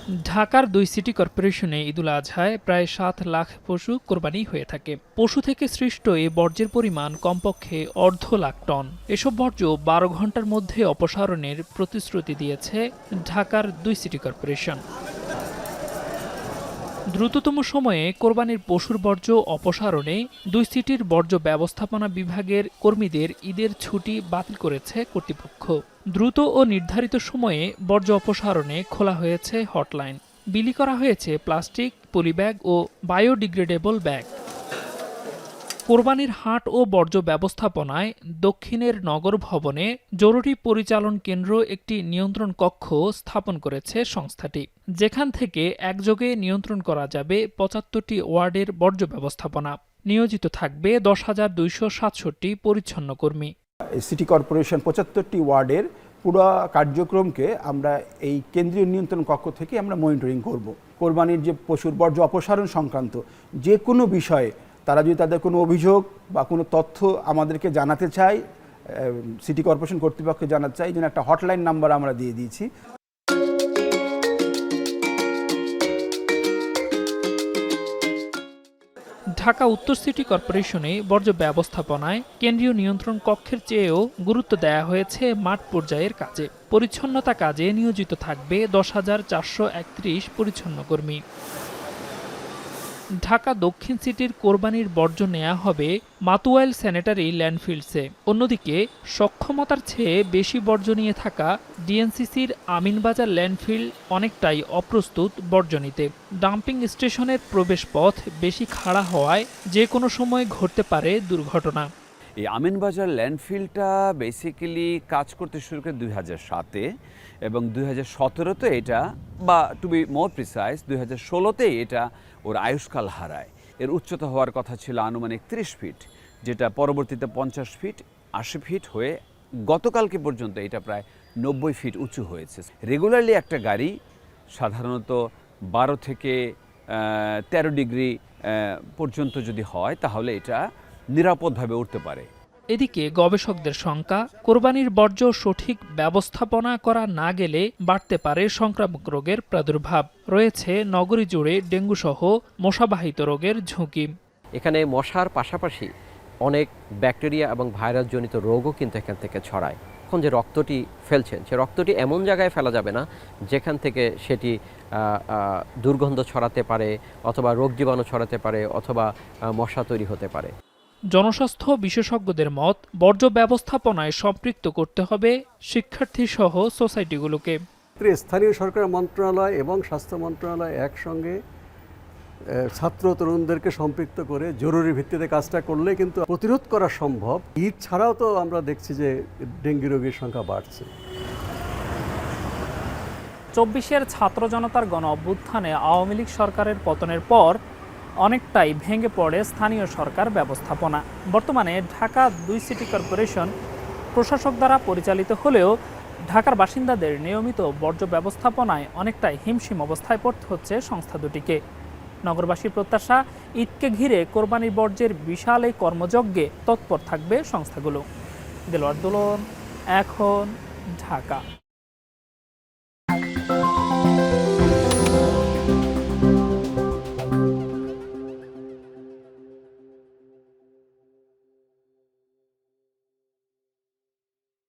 ঢাকার ২ সিটি কর্পোরেশনে ঈদুল আজহায় প্রায় ৭ লাখ পশু কোরবানি হয়ে থাকে। পশু থেকে সৃষ্ট এ বর্জ্যের পরিমাণ কমপক্ষে অর্ধ লাখ টন। এসব বর্জ্য ১২ ঘণ্টার মধ্যে অপসারণের প্রতিশ্রুতি দিয়েছে ঢাকার ২ সিটি কর্পোরেশন। দ্রুততম সময়ে কোরবানির পশুর বর্জ্য অপসারণে ২ সিটির বর্জ্য ব্যবস্থাপনা বিভাগের কর্মীদের ঈদের ছুটি বাতিল করেছে কর্তৃপক্ষ। দ্রুত ও নির্ধারিত সময়ে বর্জ্য অপসারণে খোলা হয়েছে হটলাইন। বিলি করা হয়েছে প্লাস্টিক, পলিব্যাগ ও বায়োডিগ্রেডেবল ব্যাগ। কোরবানির হাট ও বর্জ্য ব্যবস্থাপনায় দক্ষিণের নগর ভবনে জরুরি পরিচালন কেন্দ্র একটি নিয়ন্ত্রণ কক্ষ স্থাপন করেছে সংস্থাটি, যেখান থেকে একযোগে নিয়ন্ত্রণ করা যাবে ৭৫টি ওয়ার্ডের বর্জ্য ব্যবস্থাপনা। নিয়োজিত থাকবে ১০,২৬৭ পরিচ্ছন্ন কর্মী। সিটি কর্পোরেশন ৭৫টি ওয়ার্ডের পুরো কার্যক্রমকে আমরা এই কেন্দ্রীয় নিয়ন্ত্রণ কক্ষ থেকে আমরা মনিটরিং করব। কোরবানির যে পশুর বর্জ্য অপসারণ সংক্রান্ত যে কোনো বিষয়ে তারা যদি তাদের কোনো অভিযোগ বা কোনো তথ্য আমাদেরকে জানাতে চায়, সিটি কর্পোরেশন কর্তৃপক্ষকে জানাতে চাই, এই জন্য একটা হটলাইন নাম্বার আমরা দিয়ে দিয়েছি। ঢাকা উত্তর সিটি কর্পোরেশনে বর্জ্য ব্যবস্থাপনায় কেন্দ্রীয় নিয়ন্ত্রণ কক্ষের চেয়েও গুরুত্ব দেওয়া হয়েছে মাঠ পর্যায়ের কাজে। পরিচ্ছন্নতা কাজে নিয়োজিত থাকবে ১০,৪৩১ পরিচ্ছন্ন কর্মী। ঢাকা দক্ষিণ সিটির কোরবানির বর্জ্য নেওয়া হবে মাতুয়াইল স্যানিটারি ল্যান্ডফিল্ডসে। অন্যদিকে সক্ষমতার চেয়ে বেশি বর্জ্য নিয়ে থাকা ডিএনসিসির আমিনবাজার ল্যান্ডফিল্ড অনেকটাই অপ্রস্তুত বর্জ্য নিতে। ডাম্পিং স্টেশনের প্রবেশপথ বেশি খাড়া হওয়ায় যে কোনো সময় ঘটতে পারে দুর্ঘটনা। এই আমিনবাজার ল্যান্ডফিলটা বেসিক্যালি কাজ করতে শুরু করে ২০০৭-এ এবং ২০১৭-তে এটা, বা টু বি মোর প্রিসাইজ ২০১৬-তে এটা ওর আয়ুষ্কাল হারায়। এর উচ্চতা হওয়ার কথা ছিল আনুমানিক ৩০ ফিট, যেটা পরবর্তীতে ৫০ ফিট ৮০ ফিট হয়ে গতকালকে পর্যন্ত এটা প্রায় ৯০ ফিট উঁচু হয়েছে। রেগুলারলি একটা গাড়ি সাধারণত ১২ থেকে ১৩ ডিগ্রি পর্যন্ত যদি হয় তাহলে এটা নিরাপদভাবে উঠতে পারে। এদিকে গবেষকদের শঙ্কা, কোরবানির বর্জ্য সঠিক ব্যবস্থাপনা করা না গেলে বাড়তে পারে সংক্রামক রোগের প্রাদুর্ভাব। রয়েছে নগরী জুড়ে ডেঙ্গুসহ মশাবাহিত রোগের ঝুঁকি। এখানে মশার পাশাপাশি অনেক ব্যাকটেরিয়া এবং ভাইরাসজনিত রোগও কিন্তু এখান থেকে ছড়ায়। এখন যে রক্তটি ফেলছেন, সে রক্তটি এমন জায়গায় ফেলা যাবে না যেখান থেকে সেটি দুর্গন্ধ ছড়াতে পারে অথবা রোগ জীবাণু ছড়াতে পারে অথবা মশা তৈরি হতে পারে। জনস্বাস্থ্য বিশেষজ্ঞদের মত, বর্জ্য ব্যবস্থাপনায় সম্পৃক্ত করতে হবে শিক্ষার্থী সহ সোসাইটিগুলোকে। স্থানীয় সরকার মন্ত্রণালয় এবং স্বাস্থ্য মন্ত্রণালয় একসঙ্গে ছাত্র তরুণদেরকে সম্পৃক্ত করে জরুরি ভিত্তিতে কাজটা করলে কিন্তু প্রতিরোধ করা সম্ভব। ঈদ ছাড়াও তো আমরা দেখছি যে ডেঙ্গি রোগীর সংখ্যা বাড়ছে। ২৪-এর ছাত্র জনতার গণ অভ্যুত্থানে আওয়ামী লীগ সরকারের পতনের পর অনেকটাই ভেঙে পড়ে স্থানীয় সরকার ব্যবস্থাপনা। বর্তমানে ঢাকা ২ সিটি কর্পোরেশন প্রশাসক দ্বারা পরিচালিত হলেও ঢাকার বাসিন্দাদের নিয়মিত বর্জ্য ব্যবস্থাপনায় অনেকটাই হিমশিম অবস্থায় পড়তে হচ্ছে সংস্থা দুটিকে। নগরবাসীর প্রত্যাশা, ঈদকে ঘিরে কোরবানির বর্জ্যের বিশাল এই কর্মযজ্ঞে তৎপর থাকবে সংস্থাগুলো। দেলোয়ার দুলন, এখন, ঢাকা।